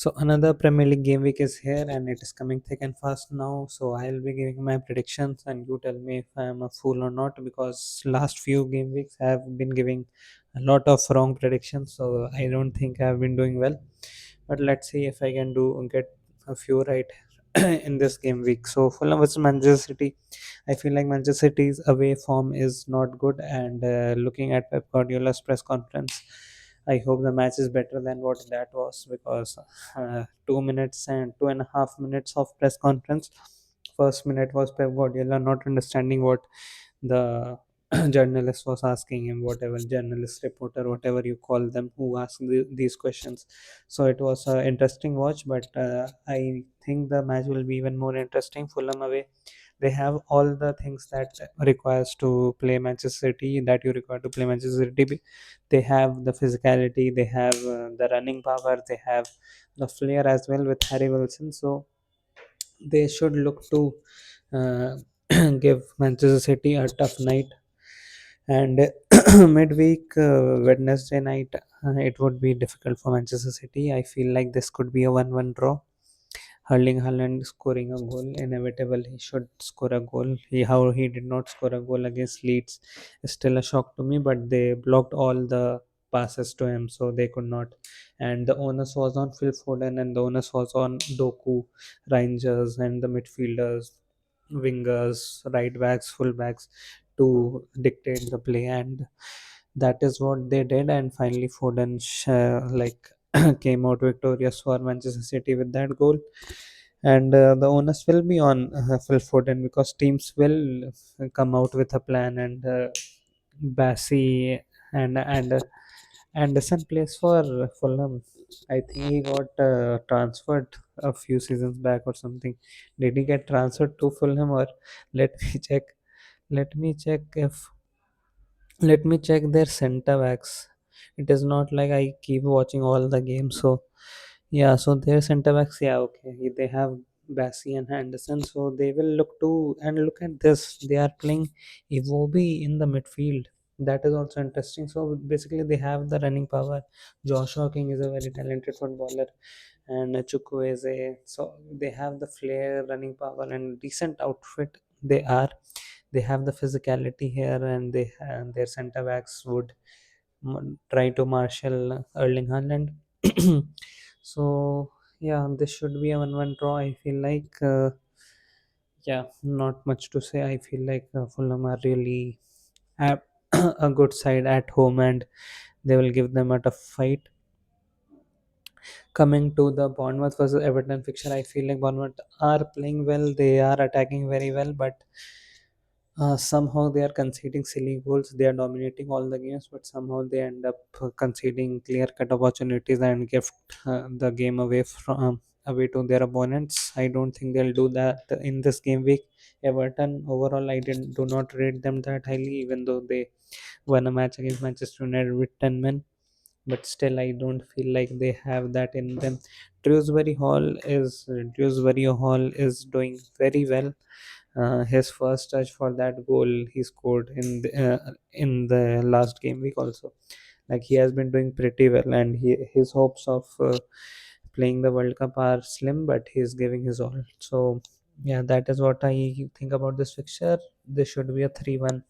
So another Premier League game week is here and it is coming thick and fast now. So I'll be giving my predictions and you tell me if I'm a fool or not, because last few game weeks I have been giving a lot of wrong predictions. So I don't think I've been doing well. But let's see if I can do get a few right in this game week. So Fulham versus Manchester City. I feel like Manchester City's away form is not good, and looking at Pep Guardiola's press conference, I hope the match is better than what that was, because 2 minutes and 2.5 minutes of press conference. First minute was Pep Guardiola not understanding what the journalist was asking him, whatever journalist, reporter, whatever you call them, who asked these questions. So it was an interesting watch, but I think the match will be even more interesting. Fulham away, they have all the things that requires to play Manchester City, that you require to play Manchester City. They have the physicality, they have the running power, they have the flair as well with Harry Wilson. So they should look to uh, give Manchester City a tough night. And midweek Wednesday night, it would be difficult for Manchester City. I feel like this could be a 1-1 draw. Erling Haaland scoring a goal, inevitable. He should score a goal. How he did not score a goal against Leeds is still a shock to me. But they blocked all the passes to him, so they could not. And the onus was on Phil Foden, and the onus was on Doku, Rangers, and the midfielders, wingers, right backs, full backs to dictate the play, and that is what they did. And finally, Foden came out victorious for Manchester City with that goal. And the onus will be on Phil Foden, because teams will come out with a plan. And Bassi and Anderson plays for Fulham. I think he got transferred a few seasons back or something. Did he get transferred to Fulham, or let me check? Let me check if let me check their center backs. It is not like I keep watching all the games. So yeah, so their center backs, yeah, okay. They have Bassi and Henderson, so they will look to. And look at this. They are playing Iwobi in the midfield. That is also interesting. So basically, they have the running power. Joshua King is a very talented footballer, and Chukwueze. So they have the flair, running power, and decent outfit. They have the physicality here, and their center backs would try to marshal Erling Haaland. So yeah, this should be a 1-1 draw. I feel like yeah, not much to say. I feel like Fulham are really a, a good side at home, and they will give them a tough fight. Coming to the Bournemouth versus Everton fixture, I feel like Bournemouth are playing well. They are attacking very well, but somehow they are conceding silly goals. They are dominating all the games, but somehow they end up conceding clear-cut opportunities and gift the game away to their opponents. I don't think they'll do that in this game week. Everton overall, I didn't do not rate them that highly, even though they won a match against Manchester United with 10 men. But still, I don't feel like they have that in them. Dewsbury Hall is doing very well. His first touch for that goal he scored in the last game week also. Like, he has been doing pretty well, and his hopes of playing the World Cup are slim, but he's giving his all. So yeah, that is what I think about this fixture. This should be a 3-1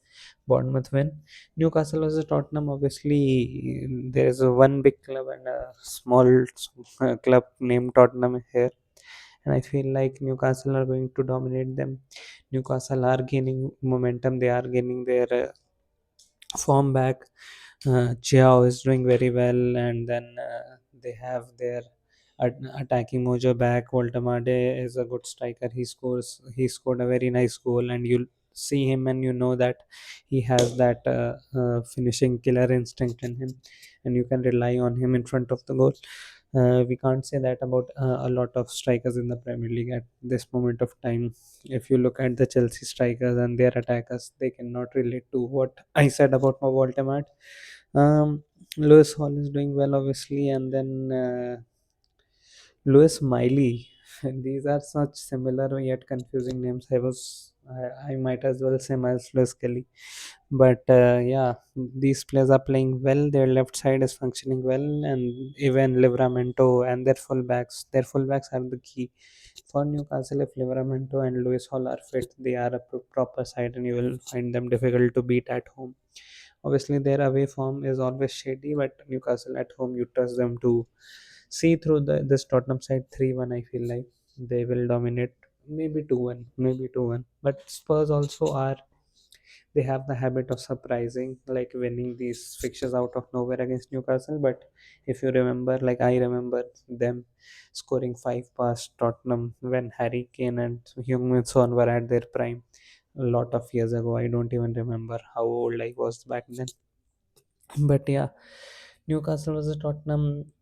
Bournemouth win. Newcastle versus Tottenham. Obviously, there is a one big club and a small club named Tottenham here, and I feel like Newcastle are going to dominate them. Newcastle are gaining momentum. They are gaining their form back. Chiao is doing very well, and then they have their attacking mojo back. Voltemade is a good striker. He scored a very nice goal, and you see him and you know that he has that finishing killer instinct in him, and you can rely on him in front of the goal. We can't say that about a lot of strikers in the Premier League at this moment of time. If you look at the Chelsea strikers and their attackers, they cannot relate to what I said about my Voldemort. Lewis Hall is doing well, obviously, and then Lewis Miley. These are such similar yet confusing names. I was I might as well say Miles Lewis Kelly. But yeah, these players are playing well. Their left side is functioning well, and even Livramento and their fullbacks are the key for Newcastle. If Livramento and Lewis Hall are fit, they are a proper side, and you will find them difficult to beat at home. Obviously, their away form is always shady, but Newcastle at home, you trust them to see through this Tottenham side 3-1. I feel like they will dominate, maybe 2-1, maybe 2-1. But Spurs also are, they have the habit of surprising, like winning these fixtures out of nowhere against Newcastle. But if you remember, like I remember them scoring five past Tottenham when Harry Kane and Heung-min Son were at their prime a lot of years ago. I don't even remember how old I was back then. But yeah, Newcastle versus Tottenham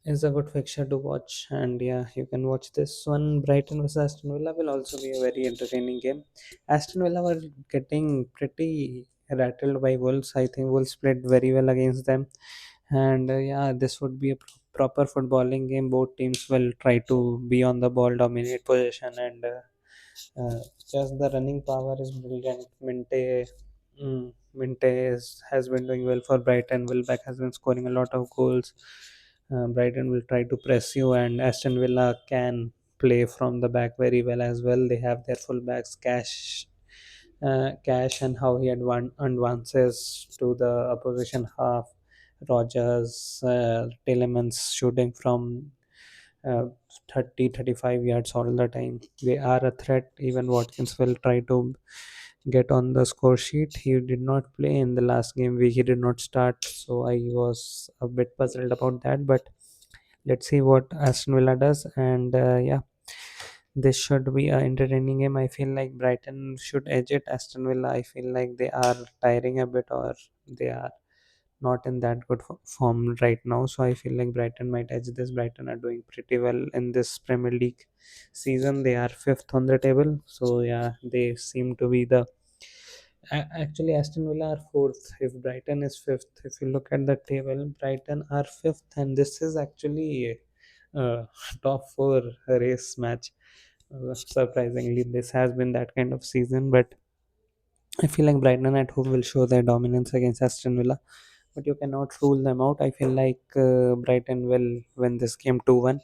is a good fixture to watch, and yeah, you can watch this one. Brighton versus Aston Villa will also be a very entertaining game. Aston Villa were getting pretty rattled by Wolves. I think Wolves played very well against them, and yeah, this would be a proper footballing game. Both teams will try to be on the ball, dominate possession, and just the running power is brilliant. Has been doing well for Brighton. Wilbeck has been scoring a lot of goals. Brighton will try to press you, and Aston Villa can play from the back very well as well. They have their fullbacks, Cash, and how he advances to the opposition half. Rogers, Tillemans shooting from uh, 30-35 yards all the time. They are a threat. Even Watkins will try to get on the score sheet. He did not play in the last game week. He did not start, so I was a bit puzzled about that. But let's see what Aston Villa does. And yeah, this should be an entertaining game. I feel like Brighton should edge it. Aston Villa, I feel like they are tiring a bit, or they are not in that good form right now. So I feel like Brighton might edge this. Brighton are doing pretty well in this Premier League season. They are fifth on the table. So yeah, they seem to be the. Actually, Aston Villa are fourth. If Brighton is fifth, if you look at the table, Brighton are fifth, and this is actually a top four race match. Surprisingly, this has been that kind of season, but I feel like Brighton at home will show their dominance against Aston Villa, but you cannot rule them out. I feel like Brighton will win this game 2-1.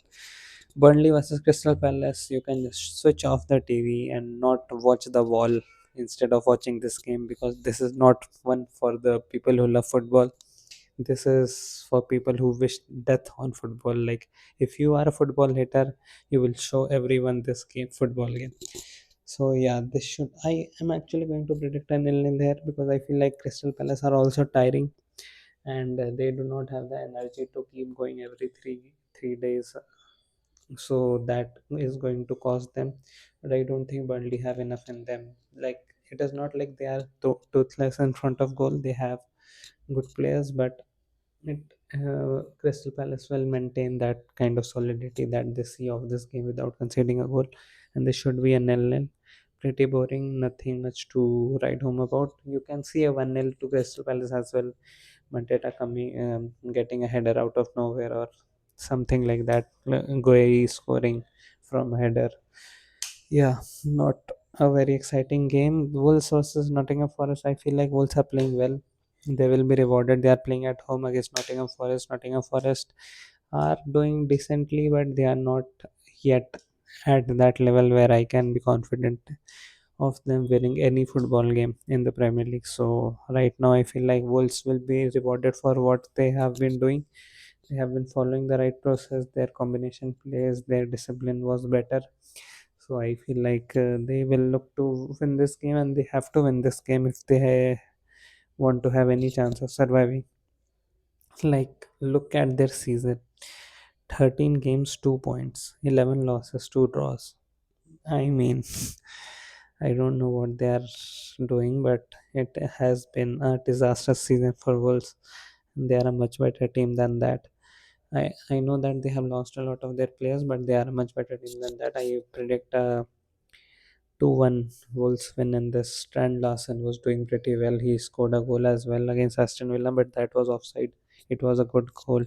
Burnley versus Crystal Palace, you can just switch off the TV and not watch the wall instead of watching this game, because this is not one for the people who love football. This is for people who wish death on football. Like, if you are a football hater, you will show everyone this football game. So yeah, this should. I am actually going to predict a nil-nil here, because I feel like Crystal Palace are also tiring, and they do not have the energy to keep going every three days. So that is going to cost them. But I don't think Burnley have enough in them. Like, it is not like they are toothless in front of goal. They have good players, but it Crystal Palace will maintain that kind of solidity that they see of this game without conceding a goal, and this should be a nil-nil. Pretty boring, nothing much to write home about. You can see a 1-0 to Crystal Palace as well. Mateta coming, getting a header out of nowhere, or something like that. Gueye scoring from a header. Yeah, not a very exciting game. Wolves versus Nottingham Forest. I feel like Wolves are playing well. They will be rewarded. They are playing at home against Nottingham Forest. Nottingham Forest are doing decently, but they are not yet at that level where I can be confident of them winning any football game in the Premier League. So right now, I feel like Wolves will be rewarded for what they have been doing. They have been following the right process. Their combination plays, their discipline was better. So I feel like they will look to win this game, and they have to win this game if they want to have any chance of surviving. Like, look at their season: 13 games, 2 points, 11 losses, 2 draws. I mean, I don't know what they are doing, but it has been a disastrous season for Wolves. They are a much better team than that. I know that they have lost a lot of their players, but they are a much better team than that. I predict a 2-1 Wolves win in this. Strand Larsen was doing pretty well. He scored a goal as well against Aston Villa, but that was offside. It was a good goal.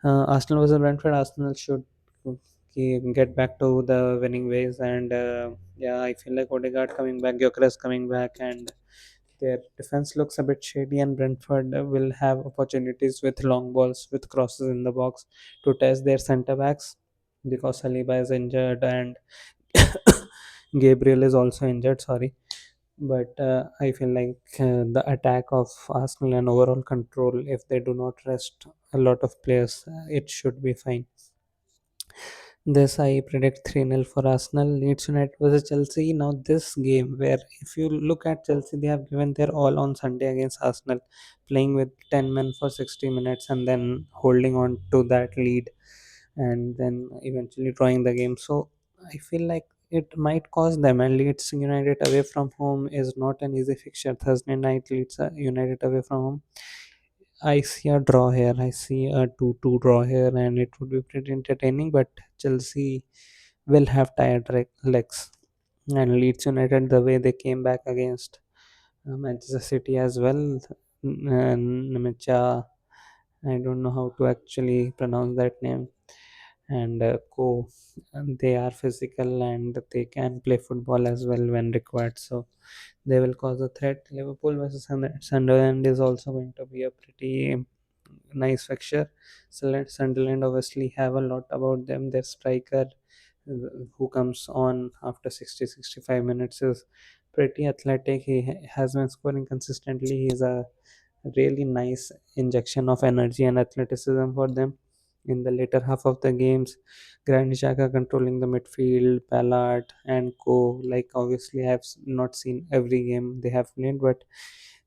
Arsenal versus Brentford. Arsenal should get back to the winning ways. And yeah, I feel like Odegaard coming back, Gyökeres coming back, and their defense looks a bit shady. And Brentford will have opportunities with long balls, with crosses in the box to test their centre backs because Saliba is injured and Gabriel is also injured. Sorry, but I feel like the attack of Arsenal and overall control, if they do not rest a lot of players, it should be fine. This I predict 3-0 for Arsenal. Leeds United versus Chelsea. Now this game, where if you look at Chelsea, they have given their all on Sunday against Arsenal, playing with 10 men for 60 minutes and then holding on to that lead and then eventually drawing the game. So I feel like it might cost them. And Leeds United away from home is not an easy fixture. Thursday night, Leeds United away from home. I see a draw here. I see a 2-2 draw here, and it would be pretty entertaining. But Chelsea will have tired legs. And Leeds United, the way they came back against Manchester City as well, Nmecha, I don't know how to actually pronounce that name, and Co. And they are physical and they can play football as well when required. So they will cause a threat. Liverpool versus Sunderland is also going to be a pretty nice fixture. Sunderland obviously have a lot about them. Their striker, who comes on after 60-65 minutes, is pretty athletic. Has been scoring consistently. He's a really nice injection of energy and athleticism for them. In the later half of the games, Granit Xhaka controlling the midfield, Ballard and Co. Like obviously, I have not seen every game they have played, but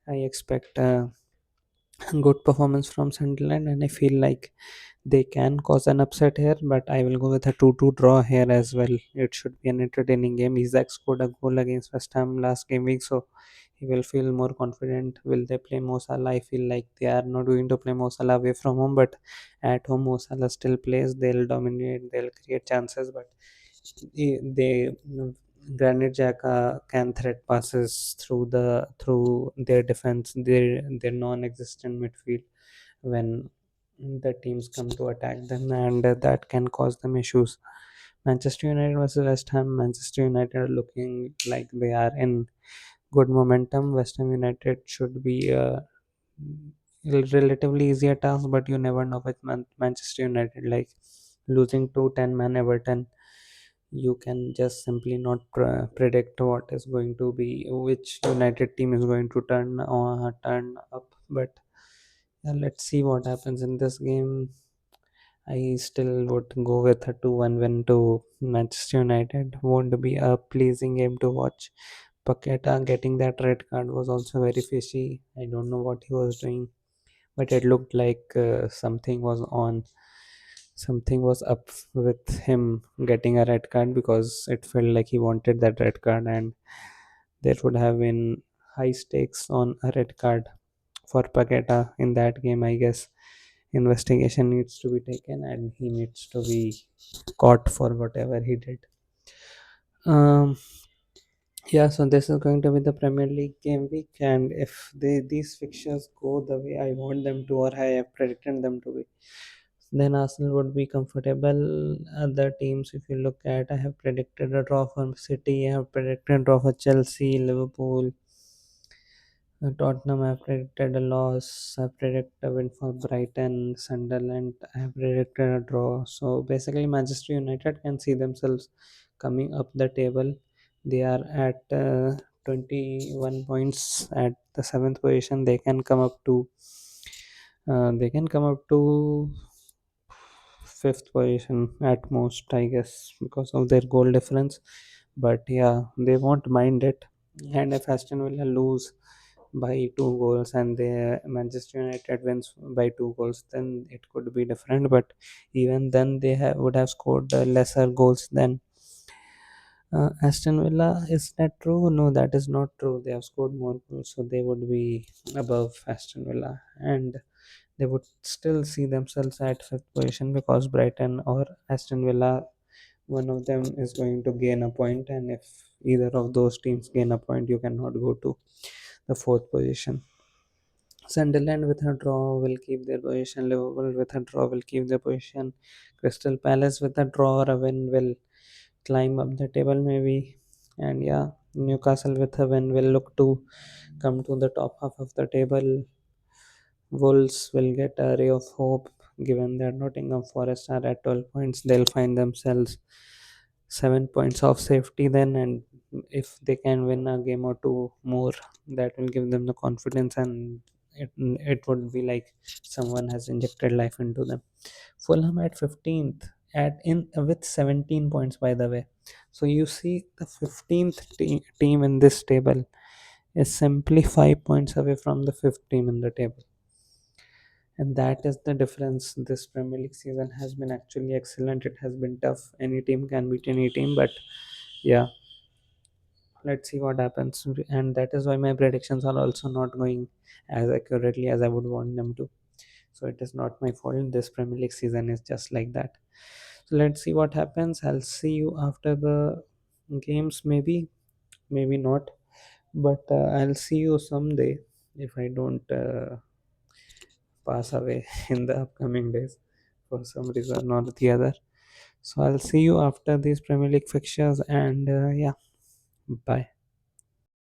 I expect good performance from Sunderland, and I feel like they can cause an upset here. But I will go with a 2-2 draw here as well. It should be an entertaining game. Isaac scored a goal against West Ham last game week, so he will feel more confident. Will they play Mo Salah? I feel like they are not going to play Mo Salah away from home, but at home Mo Salah still plays. They'll dominate. They'll create chances, but they Granit Xhaka can thread passes through their defense, their non-existent midfield when the teams come to attack them, and that can cause them issues. Manchester United versus West Ham. Manchester United are looking like they are in good momentum. West Ham United should be a relatively easier task, but you never know with Manchester United. Like losing to 10-man Everton, you can just simply not predict what is going to be, which United team is going to turn up. But yeah, let's see what happens in this game. I still would go with a 2-1 win to Manchester United. Won't be a pleasing game to watch. Paqueta getting that red card was also very fishy. I don't know what he was doing, but it looked like something was up with him getting a red card, because it felt like he wanted that red card, and there would have been high stakes on a red card for Paqueta in that game. I guess investigation needs to be taken and he needs to be caught for whatever he did. Um, yeah, so this is going to be the Premier League game week, and if these fixtures go the way I want them to, or I have predicted them to be, then Arsenal would be comfortable. Other teams, if you look at, I have predicted a draw for City, I have predicted a draw for Chelsea, Liverpool, Tottenham. I have predicted a loss. I have predicted a win for Brighton, Sunderland. I have predicted a draw. So basically, Manchester United can see themselves coming up the table. They are at 21 points at the seventh position. They can come up to fifth position at most, I guess, because of their goal difference. But yeah, they won't mind it. And if Aston Villa lose by 2 goals and the Manchester United wins by 2 goals, then it could be different. But even then, they would have scored lesser goals than Aston Villa. Is that true? No, that is not true. They have scored more goals, so they would be above Aston Villa, and they would still see themselves at fifth position because Brighton or Aston Villa, one of them is going to gain a point, and if either of those teams gain a point, you cannot go to the fourth position. Sunderland with a draw will keep their position. Liverpool with a draw will keep their position. Crystal Palace with a draw or a win will climb up the table maybe. And yeah, Newcastle with a win will look to come to the top half of the table. Wolves will get a ray of hope given that Nottingham Forest are at 12 points. They'll find themselves 7 points off safety then, and if they can win a game or two more, that will give them the confidence, and it would be like someone has injected life into them. Fulham at 15th at in with 17 points, by the way. So you see the 15th team in this table is simply 5 points away from the fifth team in the table, and that is the difference. This Premier League season has been actually excellent. It has been tough. Any team can beat any team, but yeah, let's see what happens. And that is why my predictions are also not going as accurately as I would want them to. So it is not my fault. This Premier League season is just like that. So let's see what happens. I'll see you after the games, maybe, maybe not, but I'll see you someday if I don't pass away in the upcoming days for some reason or the other. So I'll see you after these Premier League fixtures, and yeah, bye.